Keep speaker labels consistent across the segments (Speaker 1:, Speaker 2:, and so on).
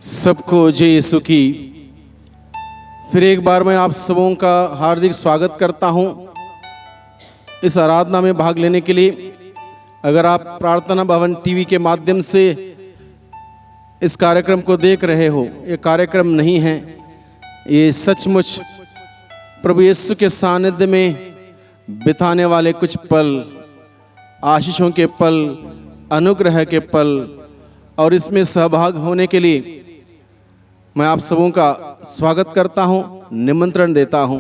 Speaker 1: सबको जय यीशु की। फिर एक बार मैं आप सबों का हार्दिक स्वागत करता हूं इस आराधना में भाग लेने के लिए। अगर आप प्रार्थना भवन टीवी के माध्यम से इस कार्यक्रम को देख रहे हो, ये कार्यक्रम नहीं है, ये सचमुच प्रभु यीशु के सानिध्य में बिताने वाले कुछ पल, आशीषों के पल, अनुग्रह के पल, और इसमें सहभाग होने के लिए मैं आप सबों का स्वागत करता हूं, निमंत्रण देता हूं।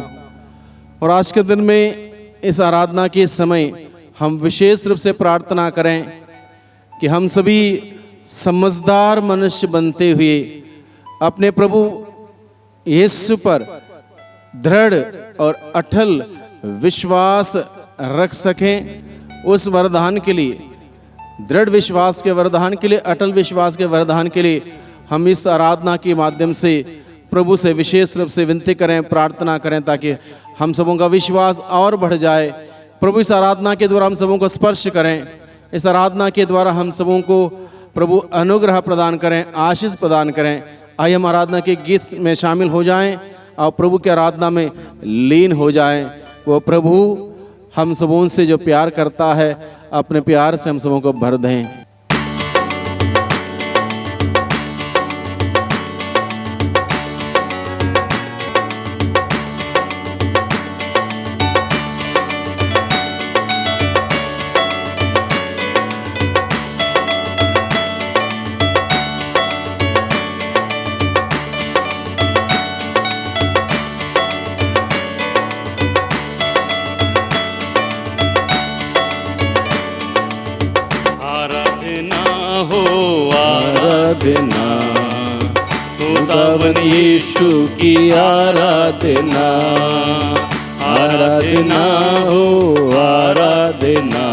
Speaker 1: और आज के दिन में इस आराधना के समय हम विशेष रूप से प्रार्थना करें कि हम सभी समझदार मनुष्य बनते हुए अपने प्रभु यीशु पर दृढ़ और अटल विश्वास रख सकें। उस वरदान के लिए, दृढ़ विश्वास के वरदान के लिए, अटल विश्वास के वरदान के लिए हम इस आराधना के माध्यम से प्रभु से विशेष रूप से विनती करें, प्रार्थना करें, ताकि हम सबों का विश्वास और बढ़ जाए। प्रभु इस आराधना के द्वारा हम सबों को स्पर्श करें, इस आराधना के द्वारा हम सबों को प्रभु अनुग्रह प्रदान करें, आशीष प्रदान करें। आइए हम आराधना के गीत में शामिल हो जाएं और प्रभु की आराधना में लीन हो जाएं। वो प्रभु हम सबों से जो प्यार करता है, अपने प्यार से हम सबों को भर दें। आराधना खुदावन यीशु की आराधना, आराधना हो आराधना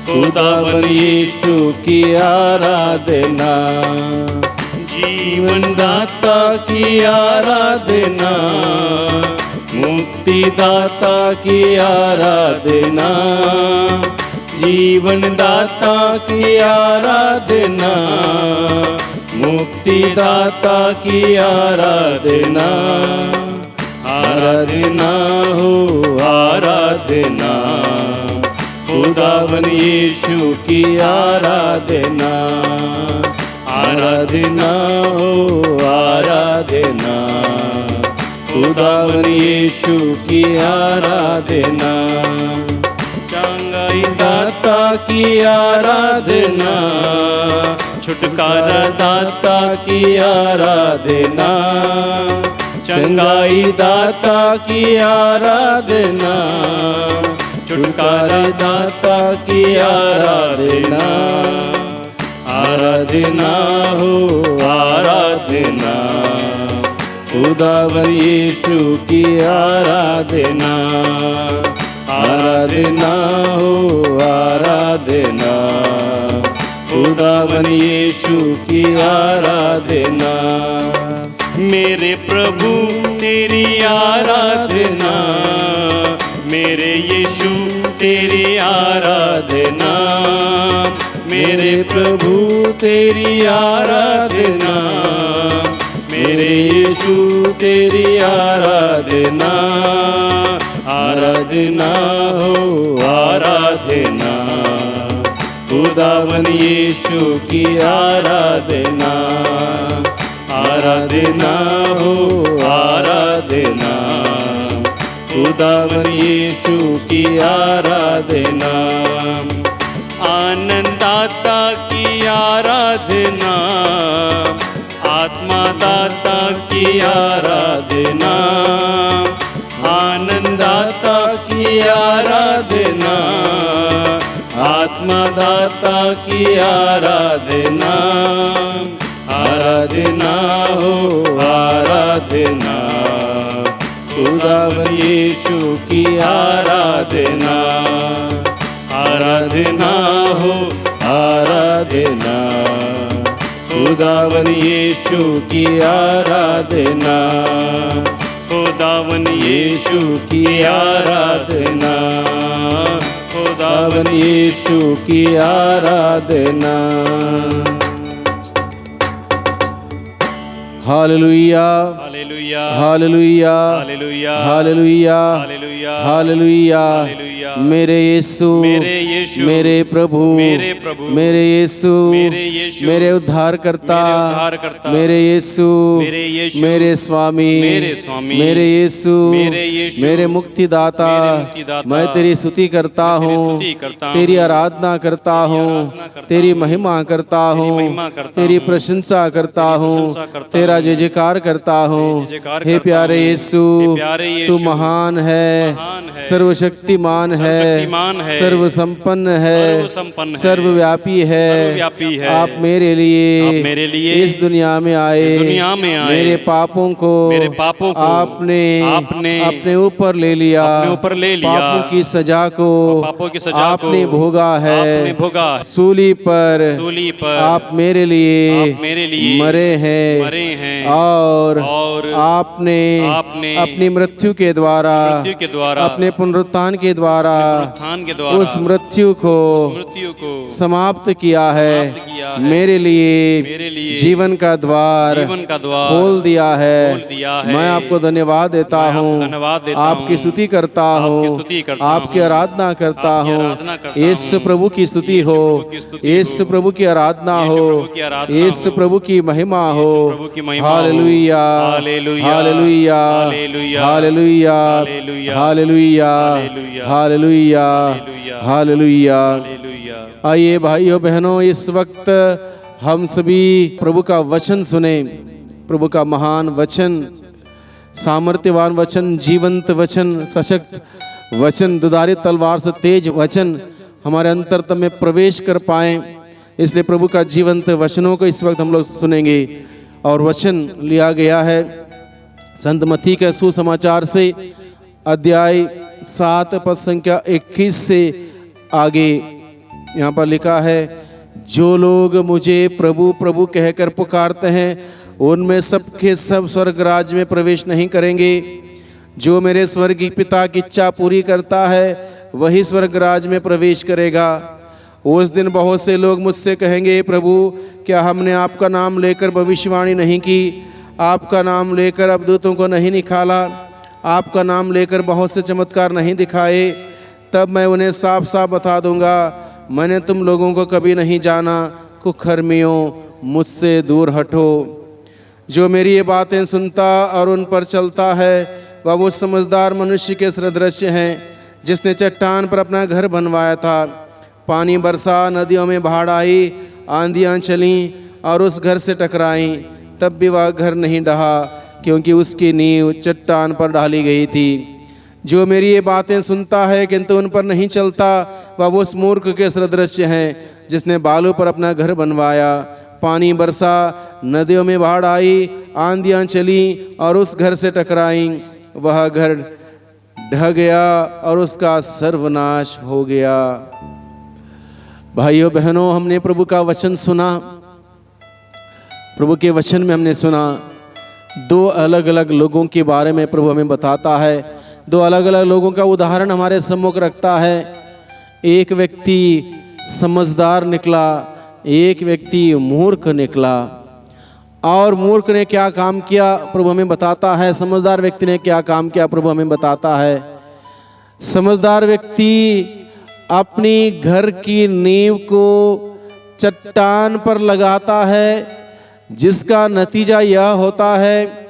Speaker 1: खुदावन यीशु की आराधना, जीवन दाता की आराधना, मुक्ति दाता की आराधना, जीवन दाता की आराधना, मुक्ति दाता की आराधना, आराधना हो आराधना खुदावन यीशु की आराधना, आराधना हो आराधना खुदावन यीशु की आराधना, चंगाई दाता की आराधना, छुटकारा दाता की आराधना, चंगाई दाता की आराधना, छुटकारा दाता की आराधना, आराधना हो आराधना खुदावन यीशु की आराधना, आराधना हो आराधना खुदावन यीशु की आराधना, मेरे प्रभु तेरी आराधना, मेरे यीशु तेरी आराधना, मेरे प्रभु तेरी आराधना, मेरे यीशु तेरी आराधना, आराधना हो आराधना खुदावन यीशु की आराधना, आराधना हो आराधना खुदावन यीशु की आराधना, आनंददाता की आराधना, आत्मा दाता की आराधना, आनंददाता की आराधना, आत्मा दाता की आराधना, आराधना हो आराधना खुदावन यीशु की आराधना, आराधना हो आराधना खुदावन यीशु की आराधना, खुदावन यीशु की आराधना, खुदावन यीशु की आराधना। Hallelujah
Speaker 2: hallelujah
Speaker 1: hallelujah
Speaker 2: hallelujah
Speaker 1: hallelujah
Speaker 2: hallelujah
Speaker 1: hallelujah
Speaker 2: hallelujah.
Speaker 1: मेरे यीशु
Speaker 2: मेरे यीशु,
Speaker 1: मेरे प्रभु
Speaker 2: मेरे प्रभु,
Speaker 1: मेरे यीशु
Speaker 2: मेरे यीशु,
Speaker 1: मेरे उद्धारकर्ता
Speaker 2: मेरे उद्धारकर्ता,
Speaker 1: मेरे यीशु
Speaker 2: मेरे यीशु,
Speaker 1: मेरे स्वामी
Speaker 2: मेरे स्वामी,
Speaker 1: मेरे यीशु
Speaker 2: मेरे यीशु,
Speaker 1: मेरे मुक्तिदाता
Speaker 2: मेरे मुक्तिदाता,
Speaker 1: मैं तेरी स्तुति करता
Speaker 2: मैं तेरी
Speaker 1: हूँ
Speaker 2: स्तुति करता
Speaker 1: तेरी
Speaker 2: हूँ,
Speaker 1: आराधना करता हूँ
Speaker 2: आराधना करता
Speaker 1: तेरी
Speaker 2: हूँ,
Speaker 1: महिमा करता
Speaker 2: तेरी
Speaker 1: हूँ
Speaker 2: महिमा करता
Speaker 1: तेरी
Speaker 2: हूँ,
Speaker 1: प्रशंसा करता
Speaker 2: तेरी
Speaker 1: हूँ
Speaker 2: प्रशंसा करता
Speaker 1: तेरा
Speaker 2: हूँ,
Speaker 1: जय जयकार करता हूँ
Speaker 2: जय जयकार
Speaker 1: हे
Speaker 2: करता
Speaker 1: प्यारे
Speaker 2: हूँ।
Speaker 1: यीशु
Speaker 2: हे प्यारे
Speaker 1: तू
Speaker 2: यीशु,
Speaker 1: महान है
Speaker 2: महान है,
Speaker 1: सर्वशक्तिमान है
Speaker 2: सर्वशक्तिमान है,
Speaker 1: सर्वसंपन्न है
Speaker 2: सर्वसंपन्न है,
Speaker 1: सर्वव्यापी है
Speaker 2: सर्वव्यापी है।
Speaker 1: आप मेरे
Speaker 2: आप मेरे लिए
Speaker 1: इस दुनिया में आए
Speaker 2: इस दुनिया में आए,
Speaker 1: मेरे पापों को आपने अपने ऊपर ले लिया
Speaker 2: अपने ऊपर ले लिया,
Speaker 1: पापों की सजा को
Speaker 2: पापों की सजा
Speaker 1: आपने
Speaker 2: को
Speaker 1: भोगा है
Speaker 2: आपने भोगा है।
Speaker 1: सूली पर आप मेरे लिए मरे हैं और आपने अपनी मृत्यु के द्वारा अपने पुनरुत्थान के द्वारा उस मृत्यु को समाप्त किया है मेरे लिए जीवन का द्वार खोल दिया है मैं आपको धन्यवाद देता हूँ आपकी स्तुति करता हूँ आपकी आराधना करता हूँ यीशु प्रभु की स्तुति हो यीशु प्रभु की आराधना हो यीशु प्रभु की महिमा हो hallelujah hallelujah hallelujah hallelujah hallelujah hallelujah. आइए भाइयों बहनों इस वक्त हम सभी प्रभु का वचन सुने प्रभु का महान वचन सामर्थ्यवान वचन जीवंत वचन सशक्त वचन दुधारी तलवार से तेज वचन हमारे अंतरतम में प्रवेश कर पाए इसलिए प्रभु का जीवंत वचनों को इस वक्त हम लोग सुनेंगे और वचन लिया गया है संत मत्ती के सुसमाचार से अध्याय 7 पद संख्या 21 से आगे यहाँ पर लिखा है जो लोग मुझे प्रभु प्रभु कहकर पुकारते हैं उनमें सबके सब स्वर्ग राज्य में प्रवेश नहीं करेंगे जो मेरे स्वर्गीय पिता की इच्छा पूरी करता है वही स्वर्ग राज्य में प्रवेश करेगा। उस दिन बहुत से लोग मुझसे कहेंगे प्रभु क्या हमने आपका नाम लेकर भविष्यवाणी नहीं की आपका नाम लेकर अबदूतों को नहीं निकाला आपका नाम लेकर बहुत से चमत्कार नहीं दिखाए तब मैं उन्हें साफ साफ बता दूंगा मैंने तुम लोगों को कभी नहीं जाना कुकर्मियों मुझसे दूर हटो। जो मेरी ये बातें सुनता और उन पर चलता है वह वो समझदार मनुष्य के सदृश हैं जिसने चट्टान पर अपना घर बनवाया था पानी बरसा नदियों में बाढ़ आई आंधियाँ चलीं और उस घर से टकराईं तब भी वह घर नहीं ढहा क्योंकि उसकी नींव चट्टान पर डाली गई थी। जो मेरी ये बातें सुनता है किंतु उन पर नहीं चलता वह उस मूर्ख के सदृश हैं जिसने बालू पर अपना घर बनवाया पानी बरसा नदियों में बाढ़ आई आंधियाँ चली और उस घर से टकराईं वह घर ढह गया और उसका सर्वनाश हो गया। भाइयों बहनों हमने प्रभु का वचन सुना प्रभु के वचन में हमने सुना दो अलग अलग लोगों के बारे में प्रभु हमें बताता है दो अलग अलग लोगों का उदाहरण हमारे सम्मुख रखता है। एक व्यक्ति समझदार निकला एक व्यक्ति मूर्ख निकला और मूर्ख ने क्या काम किया प्रभु हमें बताता है समझदार व्यक्ति ने क्या काम किया प्रभु हमें बताता है। समझदार व्यक्ति अपनी घर की नींव को चट्टान पर लगाता है जिसका नतीजा यह होता है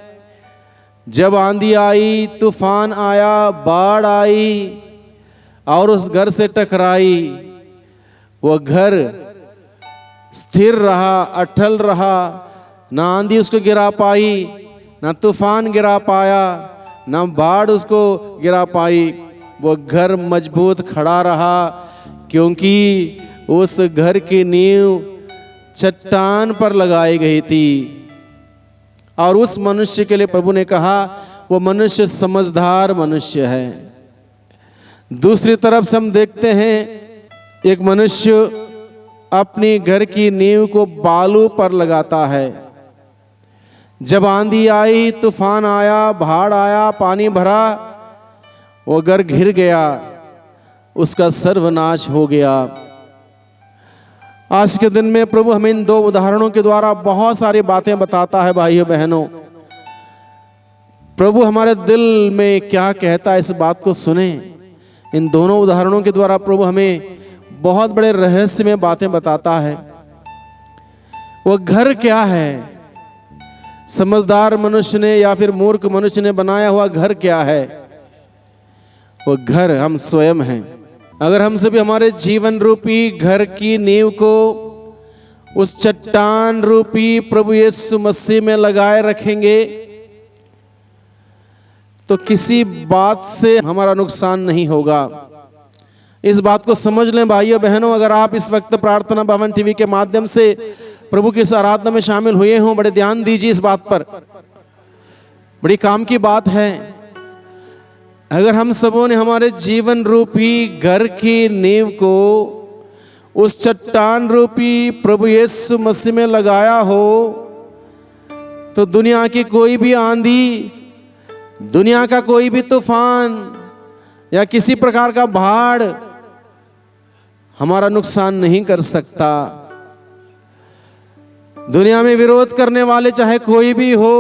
Speaker 1: जब आंधी आई तूफान आया बाढ़ आई और उस घर से टकराई वह घर स्थिर रहा अटल रहा ना आंधी उसको गिरा पाई ना तूफान गिरा पाया ना बाढ़ उसको गिरा पाई वो घर मजबूत खड़ा रहा क्योंकि उस घर की नींव चट्टान पर लगाई गई थी। और उस मनुष्य के लिए प्रभु ने कहा वो मनुष्य समझदार मनुष्य है। दूसरी तरफ से हम देखते हैं एक मनुष्य अपनी घर की नींव को बालू पर लगाता है जब आंधी आई तूफान आया बाढ़ आया पानी भरा वो घर घिर गया उसका सर्वनाश हो गया। आज के दिन में प्रभु हमें इन 2 उदाहरणों के द्वारा बहुत सारी बातें बताता है। भाइयों बहनों, प्रभु हमारे दिल में क्या कहता है इस बात को सुने। इन दोनों उदाहरणों के द्वारा प्रभु हमें बहुत बड़े रहस्य में बातें बताता है। वो घर क्या है, समझदार मनुष्य ने या फिर मूर्ख मनुष्य ने बनाया हुआ घर क्या है? वो घर हम स्वयं हैं। अगर हम सभी हमारे जीवन रूपी घर की नींव को उस चट्टान रूपी प्रभु यीशु मसीह में लगाए रखेंगे तो किसी बात से हमारा नुकसान नहीं होगा। इस बात को समझ लें भाइयों बहनों। अगर आप इस वक्त प्रार्थना भवन टीवी के माध्यम से प्रभु की इस आराधना में शामिल हुए हों, बड़े ध्यान दीजिए इस बात पर। बड़ी काम की बात है। अगर हम सबों ने हमारे जीवन रूपी घर की नींव को उस चट्टान रूपी प्रभु यीशु मसीह में लगाया हो तो दुनिया की कोई भी आंधी, दुनिया का कोई भी तूफान या किसी प्रकार का बाढ़ हमारा नुकसान नहीं कर सकता। दुनिया में विरोध करने वाले चाहे कोई भी हो,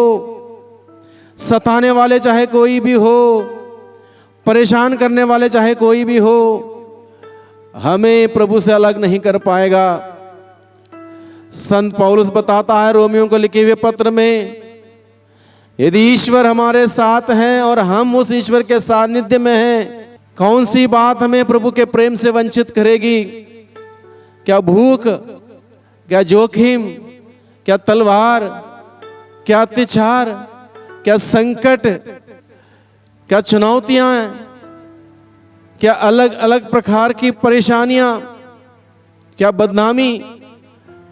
Speaker 1: सताने वाले चाहे कोई भी हो, परेशान करने वाले चाहे कोई भी हो, हमें प्रभु से अलग नहीं कर पाएगा। संत पौलुस बताता है रोमियों को लिखे हुए पत्र में, यदि ईश्वर हमारे साथ हैं और हम उस ईश्वर के सानिध्य में हैं, कौन सी बात हमें प्रभु के प्रेम से वंचित करेगी? क्या भूख, क्या जोखिम, क्या तलवार, क्या अत्याचार, क्या संकट, क्या चुनौतियां, क्या अलग अलग प्रकार की परेशानियां, क्या बदनामी,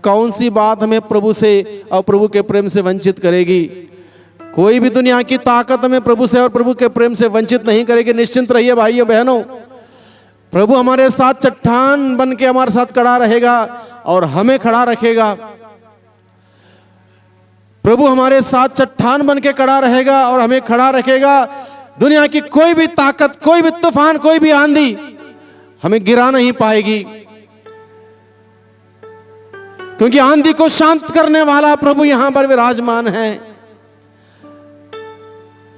Speaker 1: कौन सी बात हमें प्रभु से और प्रभु के प्रेम से वंचित करेगी? कोई भी दुनिया की ताकत हमें प्रभु से और प्रभु के प्रेम से वंचित नहीं करेगी। निश्चिंत रहिए भाइयों बहनों, प्रभु हमारे साथ चट्टान बन के हमारे साथ खड़ा रहेगा और हमें खड़ा रखेगा। प्रभु हमारे साथ चट्टान बन के खड़ा रहेगा और हमें खड़ा रखेगा। दुनिया की कोई भी ताकत, कोई भी तूफान, कोई भी आंधी हमें गिरा नहीं पाएगी, क्योंकि आंधी को शांत करने वाला प्रभु यहां पर विराजमान है।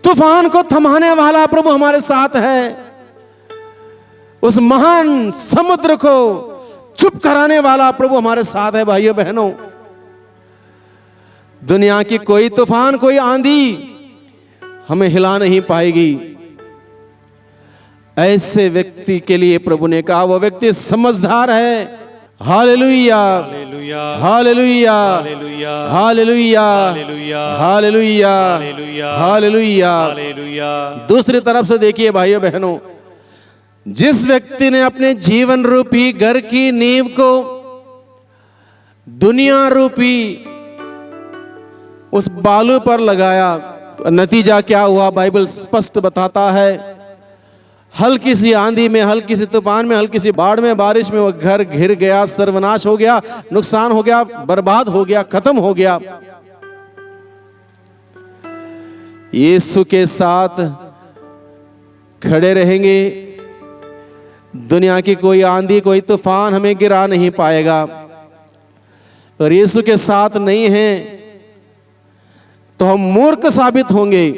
Speaker 1: तूफान को थमाने वाला प्रभु हमारे साथ है। उस महान समुद्र को चुप कराने वाला प्रभु हमारे साथ है। भाइयों बहनों, दुनिया की कोई तूफान, कोई आंधी हमें हिला नहीं पाएगी। ऐसे व्यक्ति के लिए प्रभु ने कहा वो व्यक्ति समझदार है। Hallelujah, hallelujah, hallelujah, hallelujah, hallelujah. दूसरी तरफ से देखिए भाइयों बहनों, जिस व्यक्ति ने अपने जीवन रूपी घर की नींव को दुनिया रूपी उस बालू पर लगाया, नतीजा क्या हुआ बाइबल स्पष्ट बताता है। हल्की सी आंधी में, हल्की सी तूफान में, हल्की सी बाढ़ में, बारिश में वो घर घिर गया, सर्वनाश हो गया, नुकसान हो गया, बर्बाद हो गया, खत्म हो गया। यीशु के साथ खड़े रहेंगे, दुनिया की कोई आंधी, कोई तूफान हमें गिरा नहीं पाएगा। और यीशु के साथ नहीं हैं तो हम मूर्ख साबित होंगे।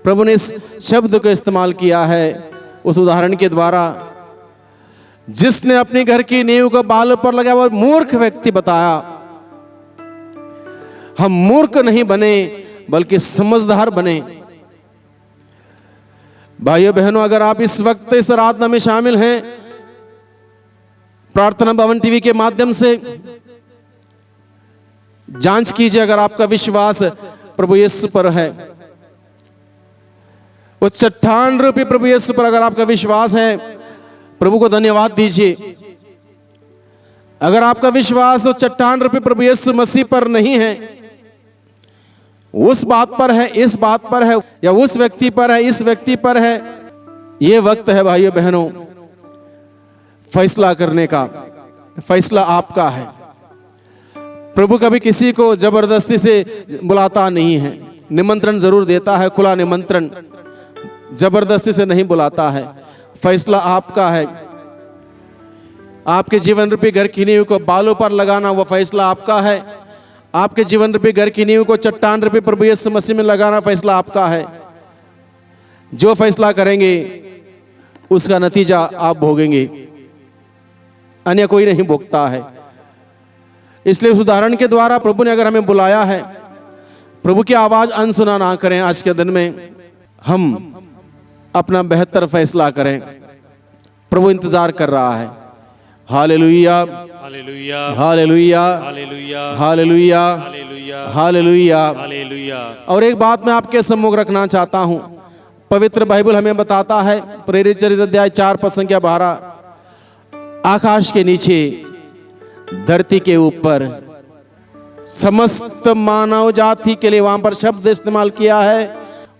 Speaker 1: प्रभु ने इस शब्द को इस्तेमाल किया है उस उदाहरण के द्वारा। जिसने अपने घर की नींव को बालों पर लगाया वो मूर्ख व्यक्ति बताया। हम मूर्ख नहीं बने बल्कि समझदार बने। भाइयों बहनों, अगर आप इस वक्त इस आराधना में शामिल हैं, प्रार्थना भवन टीवी के माध्यम से जांच कीजिए अगर आपका विश्वास प्रभु यीशु पर है। उस चट्टान रूपी प्रभु यीशु पर अगर आपका विश्वास है, प्रभु को धन्यवाद दीजिए। अगर आपका विश्वास उस चट्टान रूपी प्रभु यीशु मसीह पर नहीं है, उस बात पर है, इस बात पर है, या उस व्यक्ति पर है, इस व्यक्ति पर है, यह वक्त है भाइयों बहनों फैसला करने का। फैसला आपका है। प्रभु कभी किसी को जबरदस्ती से बुलाता नहीं है, निमंत्रण जरूर देता है, खुला निमंत्रण, जबरदस्ती से नहीं बुलाता है। फैसला आपका है। आपके जीवन रूपी घर की नींव को बालों पर लगाना वो फैसला आपका है। आपके जीवन रूपी घर की नींव को चट्टान रूपी प्रभु यीशु मसीह में लगाना फैसला आपका है। जो फैसला करेंगे उसका नतीजा आप भोगेंगे, अन्य कोई नहीं भोगता है। इसलिए उस उदाहरण के द्वारा प्रभु ने अगर हमें बुलाया है, प्रभु की आवाज अनसुना ना करें। आज के दिन में हम अपना बेहतर फैसला करें। प्रभु इंतजार कर रहा है। Hallelujah,
Speaker 2: hallelujah,
Speaker 1: hallelujah,
Speaker 2: hallelujah,
Speaker 1: hallelujah,
Speaker 2: hallelujah,
Speaker 1: hallelujah.
Speaker 2: Hallelujah.
Speaker 1: और एक बात मैं आपके सम्मुख रखना चाहता हूं। पवित्र बाइबल हमें बताता है, प्रेरित चरित्र अध्याय 4 पद संख्या 12, आकाश के नीचे धरती के ऊपर समस्त मानव जाति के लिए, वहां पर शब्द इस्तेमाल किया है,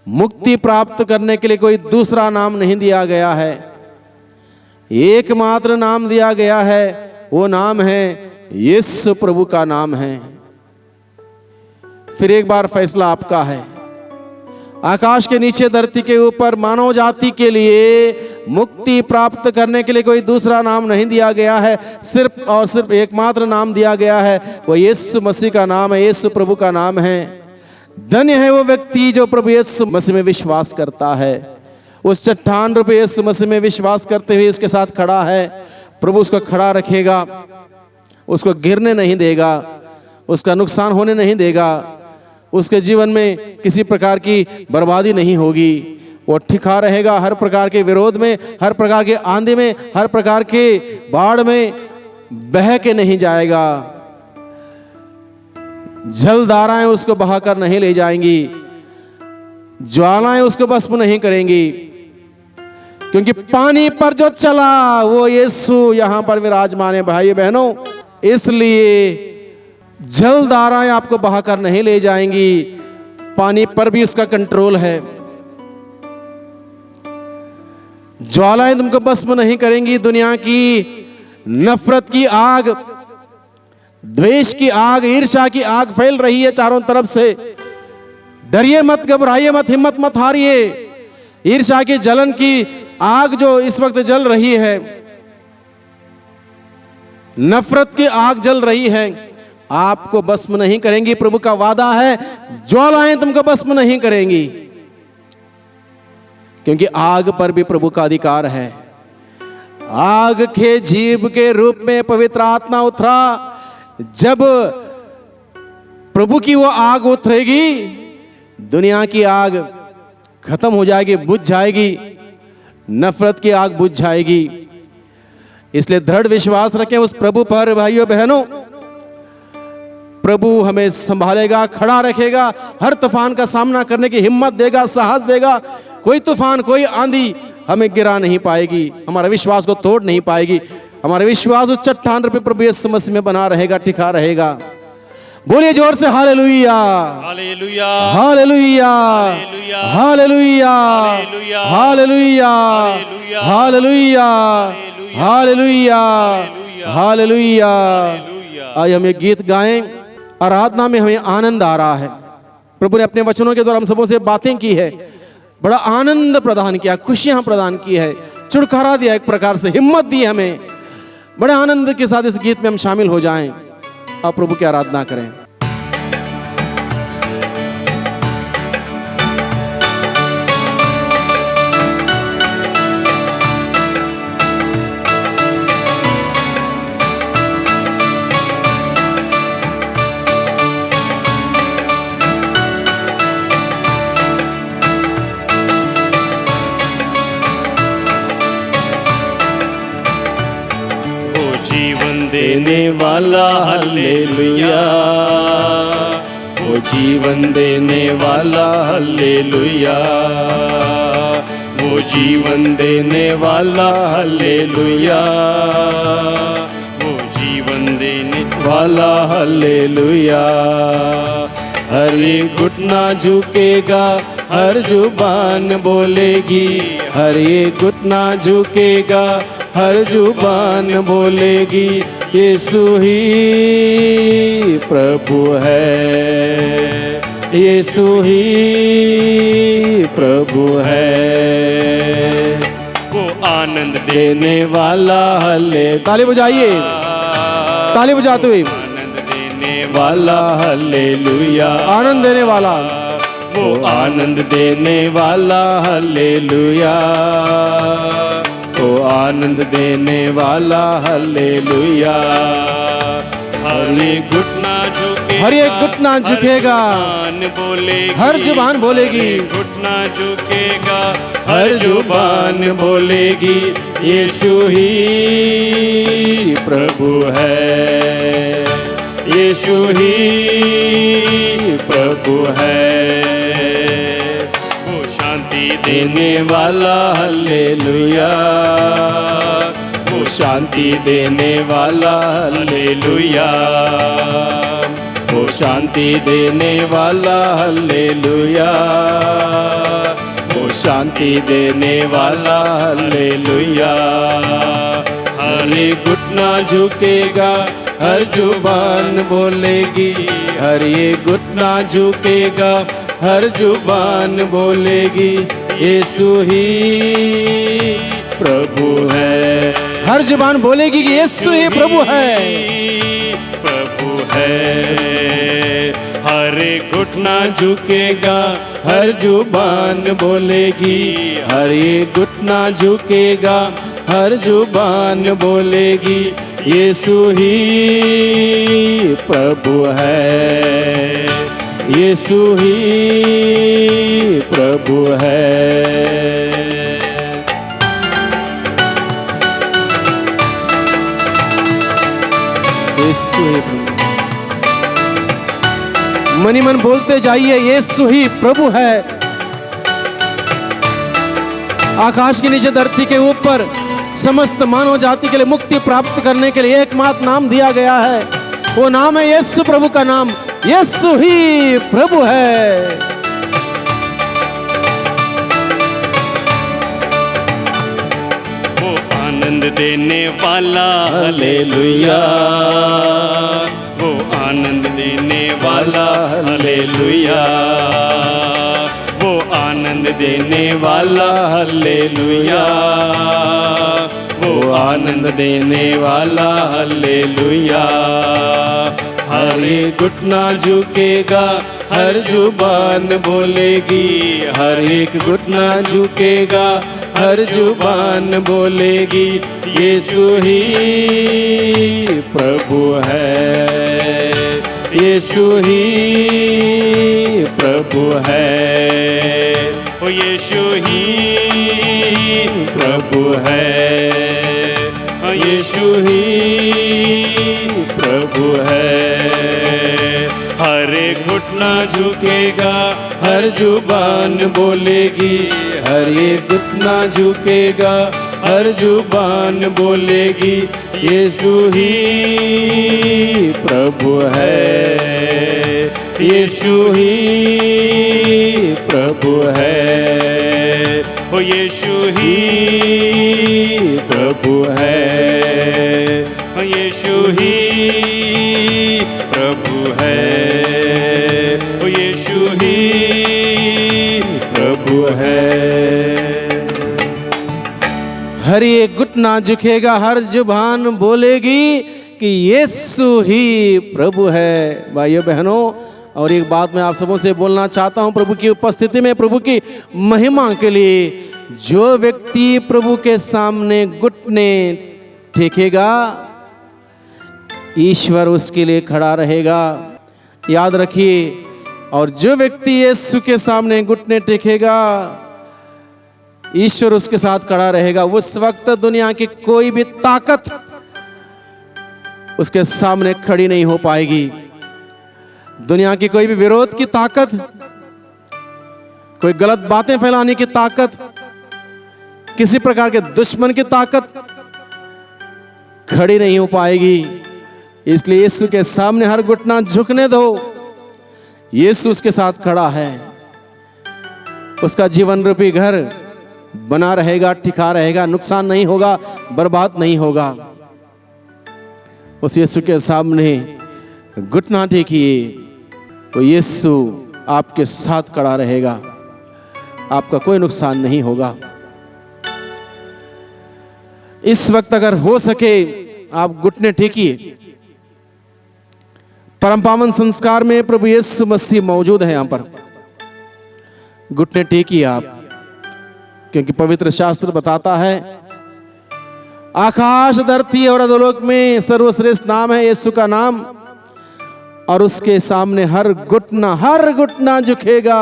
Speaker 1: मुक्ति प्राप्त करने के लिए कोई दूसरा नाम नहीं दिया गया है। एकमात्र नाम दिया गया है, वो नाम है यीशु प्रभु का नाम है। फिर एक बार फैसला आपका है। आकाश के नीचे धरती के ऊपर मानव जाति के लिए मुक्ति प्राप्त करने के लिए कोई दूसरा नाम नहीं दिया गया है। सिर्फ और सिर्फ एकमात्र नाम दिया गया है, वो यीशु मसीह का नाम है, यीशु प्रभु का नाम है। धन्य है वो व्यक्ति जो प्रभु यीशु मसीह में विश्वास करता है। उस चट्टान रूपी यीशु मसीह में विश्वास करते हुए उसके साथ खड़ा है। प्रभु उसको खड़ा रखेगा, उसको गिरने नहीं देगा, उसका नुकसान होने नहीं देगा, उसके जीवन में किसी प्रकार की बर्बादी नहीं होगी। वो ठिका रहेगा हर प्रकार के विरोध में, हर प्रकार के आंधी में, हर प्रकार के बाढ़ में बह के नहीं जाएगा। जलधाराएं उसको बहाकर नहीं ले जाएंगी, ज्वालाएं उसको भस्म नहीं करेंगी, क्योंकि पानी पर जो चला वो यीशु यहां पर विराजमान है। भाई बहनों, इसलिए जलधाराएं आपको बहाकर नहीं ले जाएंगी, पानी पर भी इसका कंट्रोल है। ज्वालाएं तुमको भस्म नहीं करेंगी। दुनिया की नफरत की आग, द्वेष की आग, ईर्ष्या की आग फैल रही है चारों तरफ से। डरिए मत, घबराइए मत, हिम्मत मत हारिए। ईर्ष्या की जलन की आग जो इस वक्त जल रही है, नफरत की आग जल रही है, आपको भस्म नहीं करेंगी। प्रभु का वादा है, ज्वालाएं तुमको भस्म नहीं करेंगी, क्योंकि आग पर भी प्रभु का अधिकार है। आग के जीभ के रूप में पवित्र आत्मा उतरा। जब प्रभु की वो आग उतरेगी, दुनिया की आग खत्म हो जाएगी, बुझ जाएगी, नफरत की आग बुझ जाएगी। इसलिए दृढ़ विश्वास रखें उस प्रभु पर। भाइयों बहनों, प्रभु हमें संभालेगा, खड़ा रखेगा, हर तूफान का सामना करने की हिम्मत देगा, साहस देगा। कोई तूफान, कोई आंधी हमें गिरा नहीं पाएगी, हमारा विश्वास को तोड़ नहीं पाएगी। हमारा विश्वास उस चट्टान पे प्रभु यीशु मसीह में बना रहेगा, टिका रहेगा। बोलिए जोर से hallelujah,
Speaker 2: hallelujah,
Speaker 1: hallelujah, hallelujah, hallelujah, hallelujah, hallelujah, hallelujah. आज हम ये गीत गाएं, आराधना में हमें आनंद आ रहा है। प्रभु ने अपने वचनों के द्वारा हम सबों से बातें की है, बड़ा आनंद प्रदान किया, खुशियां प्रदान की है, छुटकारा दिया, एक प्रकार से हिम्मत दी हमें। बड़े आनंद के साथ इस गीत में हम शामिल हो जाएं, आप प्रभु की आराधना करें।
Speaker 2: देने वाला हल्लेलुया,
Speaker 1: वो जीवन देने वाला हल्लेलुया,
Speaker 2: वो जीवन देने वाला हल्लेलुया, वो जीवन देने
Speaker 1: वाला हल्लेलुया। हर एक घुटना झुकेगा, हर जुबान बोलेगी, हर एक घुटना झुकेगा, हर जुबान बोलेगी, यीशु ही प्रभु है, यीशु ही प्रभु है।
Speaker 2: वो आनंद
Speaker 1: देने वाला हल्ले। ताली बजाइए, ताली बजाते हुए।
Speaker 2: आनंद देने वाला हालेलुया,
Speaker 1: आनंद देने वाला,
Speaker 2: वो
Speaker 1: आनंद देने वाला हल्लेलुया, ओ आनंद देने वाला हल्लेलुया।
Speaker 2: हर एक घुटना झुकेगा,
Speaker 1: हर एक घुटना झुकेगा,
Speaker 2: हर जुबान बोलेगी,
Speaker 1: हर जुबान बोलेगी,
Speaker 2: घुटना झुकेगा,
Speaker 1: हर जुबान बोलेगी, यीशु ही प्रभु है, यीशु ही प्रभु है।
Speaker 2: वो शांति
Speaker 1: देने वाला हल्लेलुया, वो शांति देने वाला हल्लेलुया, वो शांति देने वाला हल्लेलुया, वो शांति देने वाला हल्लेलुया। हर एक घुटना झुकेगा, हर जुबान बोलेगी, हर एक घुटना झुकेगा, हर जुबान बोलेगी, यीशु ही प्रभु है। हर जुबान बोलेगी कि यीशु ही प्रभु है,
Speaker 2: प्रभु है। हर एक घुटना
Speaker 1: झुकेगा, हर जुबान बोलेगी, हर एक घुटना झुकेगा, हर जुबान बोलेगी, यीशु ही प्रभु है, यीशु ही प्रभु है। यीशु ही प्रभु। मनी मन बोलते जाइए, यीशु ही प्रभु है। आकाश के नीचे धरती के ऊपर समस्त मानव जाति के लिए मुक्ति प्राप्त करने के लिए एकमात्र नाम दिया गया है, वो नाम है यीशु प्रभु का नाम। यीशु ही प्रभु है।
Speaker 2: वो आनंद देने वाला
Speaker 1: हालेलुया,
Speaker 2: वो आनंद देने वाला हालेलुया, वो आनंद
Speaker 1: देने वाला हालेलुया, वो आनंद देने वाला हालेलुया। हर एक घुटना झुकेगा, हर जुबान बोलेगी, हर एक घुटना झुकेगा, हर जुबान बोलेगी, यीशु ही प्रभु है, यीशु ही प्रभु है,
Speaker 2: वो यीशु ही
Speaker 1: प्रभु है, यीशु ही प्रभु है।
Speaker 2: हर एक घुटना
Speaker 1: झुकेगा, हर जुबान बोलेगी, हर एक घुटना झुकेगा, हर जुबान बोलेगी, यीशु ही प्रभु है, यीशु ही प्रभु है,
Speaker 2: वो यीशु ही
Speaker 1: प्रभु है,
Speaker 2: वो यीशु ही प्रभु है, वो यीशु ही
Speaker 1: प्रभु है। हर एक घुटना झुकेगा, हर जुबान बोलेगी कि यीशु ही प्रभु है। भाइयों बहनों, और एक बात मैं आप सबों से बोलना चाहता हूं, प्रभु की उपस्थिति में, प्रभु की महिमा के लिए, जो व्यक्ति प्रभु के सामने घुटने टेकेगा, ईश्वर उसके लिए खड़ा रहेगा। याद रखिए, और जो व्यक्ति यीशु के सामने घुटने टेकेगा, ईश्वर उसके साथ खड़ा रहेगा। उस वक्त दुनिया की कोई भी ताकत उसके सामने खड़ी नहीं हो पाएगी। दुनिया की कोई भी विरोध की ताकत, कोई गलत बातें फैलाने की ताकत, किसी प्रकार के दुश्मन की ताकत खड़ी नहीं हो पाएगी। इसलिए यीशु के सामने हर घुटना झुकने दो। यीशु उसके साथ खड़ा है। उसका जीवन रूपी घर बना रहेगा, टिका रहेगा, नुकसान नहीं होगा, बर्बाद नहीं होगा। उस यीशु के सामने घुटना टेकिए, वो यीशु आपके साथ खड़ा रहेगा, आपका कोई नुकसान नहीं होगा। इस वक्त अगर हो सके आप घुटने टेकिए। परम पावन संस्कार में प्रभु यीशु मसीह मौजूद है यहां पर। घुटने टेकिए आप, क्योंकि पवित्र शास्त्र बताता है आकाश धरती और अधोलोक में सर्वश्रेष्ठ नाम है यीशु का नाम, और उसके सामने हर घुटना झुकेगा।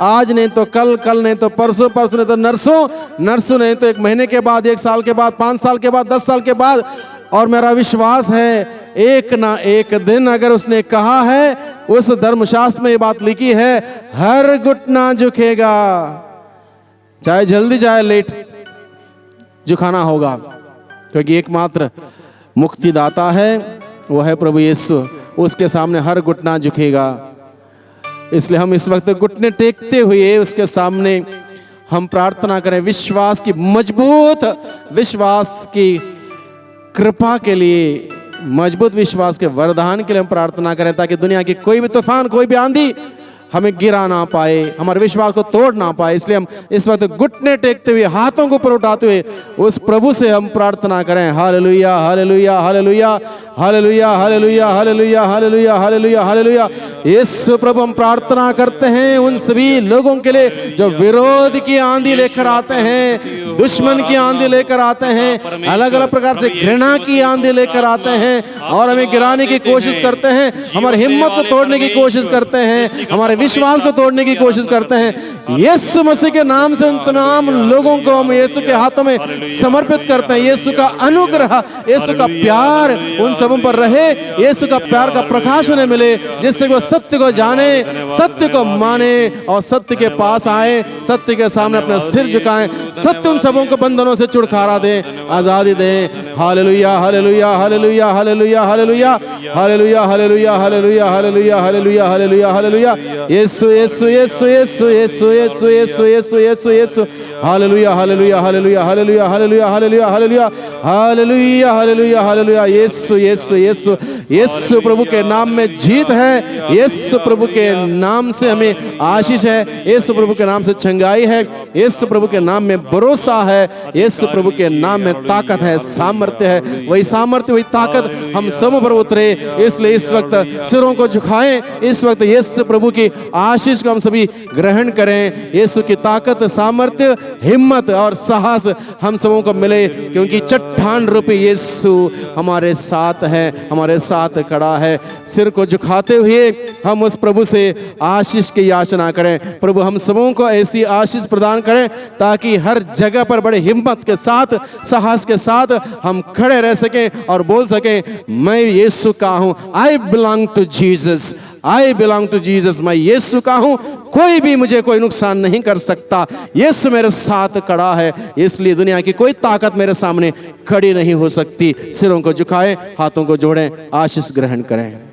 Speaker 1: आज नहीं तो कल, कल नहीं तो परसों, परसों नहीं तो नरसों नहीं तो 1 महीने के बाद, 1 साल के बाद, 5 साल के बाद, 10 साल के बाद। और मेरा विश्वास है एक ना एक दिन अगर उसने कहा है, उस धर्मशास्त्र में ये बात लिखी है, हर घुटना झुकेगा, चाहे जल्दी चाहे लेट झुकाना होगा, क्योंकि एकमात्र मुक्तिदाता है वो है प्रभु यीशु। उसके सामने हर घुटना झुकेगा। इसलिए हम इस वक्त घुटने टेकते हुए उसके सामने हम प्रार्थना करें, विश्वास की मजबूत विश्वास की कृपा के लिए, मजबूत विश्वास के वरदान के लिए हम प्रार्थना करें, ताकि दुनिया की कोई भी तूफान, कोई भी आंधी हमें गिरा ना पाए, हमारे विश्वास को तोड़ ना पाए। इसलिए हम इस वक्त घुटने टेकते हुए, हाथों को ऊपर उठाते हुए उस प्रभु से हम प्रार्थना करें। Hallelujah, hallelujah, hallelujah, hallelujah, hallelujah, hallelujah, hallelujah, hallelujah, hallelujah. Yeshu प्रभु, हम प्रार्थना करते हैं उन सभी लोगों के लिए जो विरोध की आंधी लेकर आते हैं, दुश्मन की आंधी लेकर आते हैं, अलग अलग प्रकार से घृणा की आंधी लेकर आते हैं और हमें गिराने की कोशिश करते हैं, हमारी हिम्मत को तोड़ने की कोशिश करते हैं, हमारे विश्वास को तोड़ने की कोशिश करते हैं। यीशु मसीह के नाम से उन तमाम लोगों को हम यीशु के हाथों में समर्पित करते हैं। यीशु का अनुग्रह, यीशु का प्यार उन सबों पर रहे, यीशु का प्यार का प्रकाश उन्हें मिले, जिससे वो सत्य को जाने, सत्य को माने और सत्य के पास आए, सत्य के सामने अपना सिर झुकाएं। सत्य उन सबों को बंधनों से छुटकारा दे, आजादी दे। Hallelujah, hallelujah, hallelujah, hallelujah, hallelujah, hallelujah, hallelujah, hallelujah, hallelujah, hallelujah, hallelujah, hallelujah. Yeshu, Yeshu, Yeshu, Yeshu, Yeshu, Yeshu, Yeshu, Yeshu, Yeshu, Yeshu. Hallelujah, hallelujah, hallelujah, hallelujah, hallelujah, hallelujah, hallelujah, hallelujah, hallelujah, hallelujah. Yeshu, Yeshu, Yeshu, Yeshu प्रभु के नाम में जीत है, यीशु प्रभु के नाम से हमें आशीष है, यीशु प्रभु के नाम से चंगाई है, यीशु प्रभु के नाम में भरोसा है, यीशु प्रभु के नाम में ताकत है, सामर्थ्य है। वही सामर्थ्य, वही ताकत हम सब पर उतरे। इसलिए इस वक्त सिरों को झुकाएं, इस वक्त यीशु प्रभु की आशीष को हम सभी ग्रहण करें। यीशु की ताकत, सामर्थ्य, हिम्मत और साहस हम सबों को मिले, क्योंकि चट्टान रूपी यीशु हमारे साथ है, हमारे साथ खड़ा है। सिर को झुकाते हुए हम उस प्रभु से आशीष की याचना करें। प्रभु हम सबों को ऐसी आशीष प्रदान करें ताकि हर जगह पर बड़े हिम्मत के साथ, साहस के साथ हम खड़े रह सकें और बोल सकें, मैं यीशु का हूं। I belong to Jesus, I belong to Jesus. मैं यीशु का हूं, कोई भी मुझे कोई नुकसान नहीं कर सकता। यीशु मेरे साथ खड़ा है, इसलिए दुनिया की कोई ताकत मेरे सामने खड़ी नहीं हो सकती। सिरों को झुकाएं, हाथों को जोड़ें, आशीष ग्रहण करें।